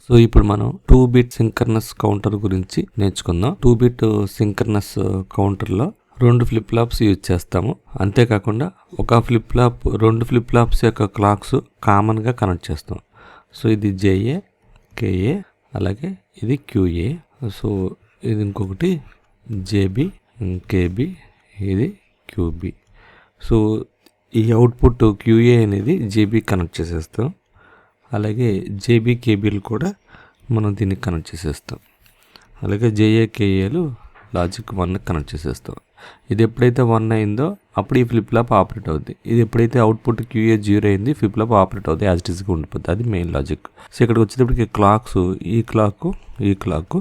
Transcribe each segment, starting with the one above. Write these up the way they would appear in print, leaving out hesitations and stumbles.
So ఇప్పుడు మనం 2-bit synchronous counter గురించి నేర్చుకుందాం. 2-bit సింక్రనస్ కౌంటర్లో 2 ఫ్లిప్ ఫ్లాప్స్ యూజ్ చేస్తాము. అంతేకాకుండా ఒక ఫ్లిప్ ఫ్లాప్ 2 ఫ్లిప్ ఫ్లాప్స్ యొక్క క్లాక్స్ కామన్గా కనెక్ట్ చేస్తాం. సో ఇది జేఏ, కేఏ, అలాగే ఇది క్యూఏ. సో ఇది ఇంకొకటి జేబి, కేబి, ఇది క్యూబి. సో ఈ అవుట్పుట్ క్యూఏ అనేది జేబీ కనెక్ట్ చేసేస్తాం. అలాగే జేబీ కేబీలు కూడా మనం దీన్ని కనెక్ట్ చేసేస్తాం. అలాగే జేఏ కేఏలు లాజిక్ 1 కనెక్ట్ చేసేస్తాం. ఇది ఎప్పుడైతే 1 అయిందో అప్పుడు ఈ ఫ్లిప్ ఫ్లాప్ ఆపరేట్ అవుద్ది. ఇది ఎప్పుడైతే అవుట్పుట్ క్యూఏ 0 అయింది ఫ్లిప్ ఫ్లాప్ ఆపరేట్ అవుద్ది, యాజ్ ఇట్ ఈస్గా ఉండిపోద్ది. అది మెయిన్ లాజిక్. సో ఇక్కడికి వచ్చేటప్పటికి క్లాక్స్ ఈ క్లాక్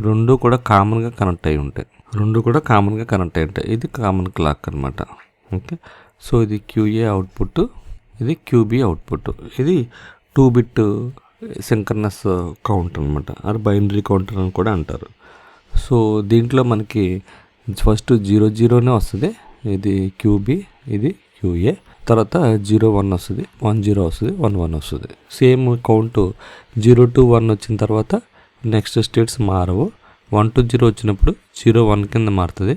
రెండు కూడా కామన్గా కనెక్ట్ అయి ఉంటాయి. ఇది కామన్ క్లాక్ అనమాట. ఓకే, సో ఇది క్యూఏ అవుట్పుట్, ఇది క్యూబీ అవుట్పుట్. ఇది 2-bit సింక్రనస్ కౌంటర్ అనమాట. అది బైనరీ కౌంటర్ అని కూడా అంటారు. సో దీంట్లో మనకి ఫస్ట్ 0-0నే వస్తుంది. ఇది క్యూబీ, ఇది క్యూఏ. తర్వాత 0-1 వస్తుంది, 1-0 వస్తుంది, 1-1 వస్తుంది. సేమ్ కౌంట్ 0-1 వచ్చిన తర్వాత నెక్స్ట్ స్టేట్స్ మారవు. 1-0 వచ్చినప్పుడు 0-1 కింద మారుతుంది.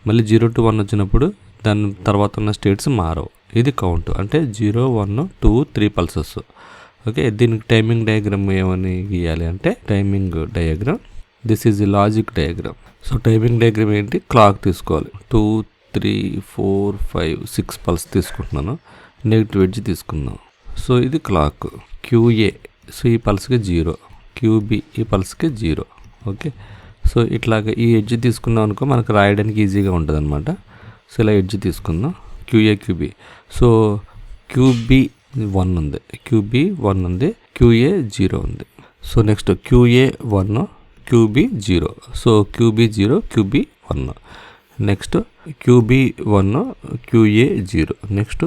మళ్ళీ 0-1 వచ్చినప్పుడు దాని తర్వాత ఉన్న స్టేట్స్ మారవు. ఇది కౌంట్ అంటే 0, 1, 2, 3 పల్సెస్. ఓకే, దీనికి టైమింగ్ డయాగ్రామ్ ఏమని గీయాలి అంటే timing diagram, this is the logic diagram. So timing diagram ఏంటి, క్లాక్ తీసుకోవాలి. 2, 3, 4, 5, 6 పల్స్ తీసుకుంటున్నాను. నెగిటివ్ ఎడ్జ్ తీసుకుందాం. సో ఇది క్లాక్ క్యూఏ. సో ఈ పల్స్కి 0, క్యూబీ ఈ పల్స్కి 0. ఓకే, సో ఇట్లాగా ఈ ఎడ్జ్ తీసుకున్నాం అనుకో మనకు రాయడానికి ఈజీగా ఉంటుంది అనమాట. సో ఇలా ఎడ్జ్ తీసుకుందాం, క్యూఏ క్యూబీ. సో క్యూబీ 1 ఉంది, క్యూబీ 1 ఉంది, క్యూఏ 0 ఉంది. So next QA 1, QB 0. So QB 0, QB 1. Next QB 1, QA 0. Next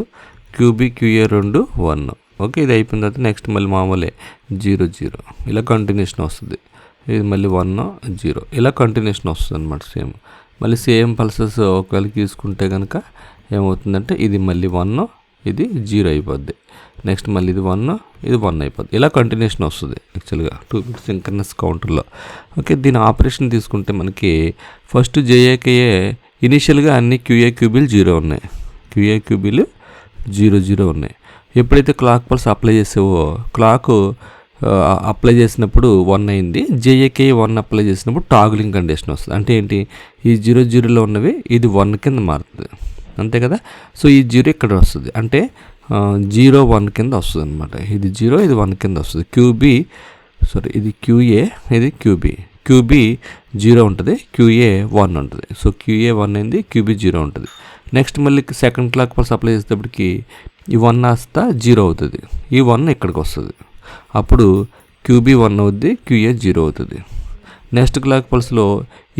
QB QA 2, 1. Okay, ఇది అయిపోయిన తర్వాత నెక్స్ట్ మళ్ళీ మామూలే 0, 0 ఇలా కంటిన్యూషన్ వస్తుంది. ఇది మళ్ళీ 1, 0 ఇలా కంటిన్యూషన్ వస్తుంది అనమాట. సేమ్ మళ్ళీ సేమ్ పల్సెస్ ఒకవేళ తీసుకుంటే కనుక ఏమవుతుందంటే ఇది మళ్ళీ 1, ఇది 0 అయిపోద్ది. నెక్స్ట్ మళ్ళీ ఇది 1, ఇది 1 అయిపోద్ది. ఇలా కంటిన్యూషన్ వస్తుంది యాక్చువల్గా 2-bit సింక్రనస్ కౌంటర్లో. ఓకే, దీని ఆపరేషన్ తీసుకుంటే మనకి ఫస్ట్ జేఏకేఏ ఇనీషియల్గా అన్ని క్యూఏ క్యూబీలు 0 ఉన్నాయి, క్యూఏ క్యూబీలు 0 ఉన్నాయి. ఎప్పుడైతే క్లాక్ పల్స్ అప్లై చేసావో క్లాక్ అప్లై చేసినప్పుడు 1 అయింది, జేఏకే 1 అప్లై చేసినప్పుడు టాగులింగ్ కండిషన్ వస్తుంది. అంటే ఏంటి, ఈ 0-0లో ఉన్నవి ఇది 1 కింద మారుతుంది, అంతే కదా. సో ఈ 0 ఇక్కడ వస్తుంది అంటే 0-1 కింద వస్తుంది అనమాట. ఇది 0, ఇది 1 కింద వస్తుంది. ఇది క్యూఏ, ఇది క్యూబీ 0 ఉంటుంది, క్యూఏ 1 ఉంటుంది. సో క్యూఏ 1 అయింది, క్యూబీ 0 ఉంటుంది. నెక్స్ట్ మళ్ళీ సెకండ్ క్లాక్ పల్స్ అప్లై చేసేటప్పటికి ఈ 1 వస్తా 0 అవుతుంది, ఈ 1 ఇక్కడికి వస్తుంది. అప్పుడు క్యూబీ 1 అవుద్ది, క్యూఏ 0 అవుతుంది. నెక్స్ట్ క్లాక్ పల్స్లో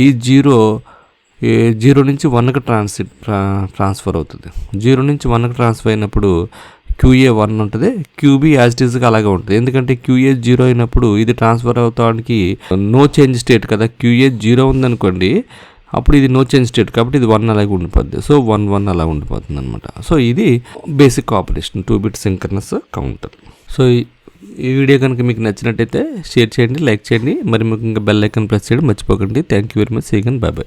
ఈ 0 నుంచి 1కి ట్రాన్స్ఫర్ అవుతుంది. 0 నుంచి 1కి ట్రాన్స్ఫర్ అయినప్పుడు క్యూఏ 1 ఉంటుంది, క్యూబీ యాజ్ ఇట్ ఈస్గా అలాగే ఉంటుంది. ఎందుకంటే క్యూఏ 0 అయినప్పుడు ఇది ట్రాన్స్ఫర్ అవుతానికి నో చేంజ్ స్టేట్ కదా. క్యూఏ 0 ఉందనుకోండి, అప్పుడు ఇది నో చేంజ్ స్టేట్ కాబట్టి ఇది 1 అలాగే ఉండిపోద్ది. సో 1 అలా ఉండిపోతుంది అనమాట. సో ఇది basic operation 2-bit synchronous counter. So ఈ వీడియో కనుక మీకు నచ్చినట్టయితే షేర్ చేయండి, లైక్ చేయండి. మరి మీకు ఇంకా బెల్ ఐకాన్ ప్రెస్ చేయడం మర్చిపోకండి. Thank you very much. See you again, bye by.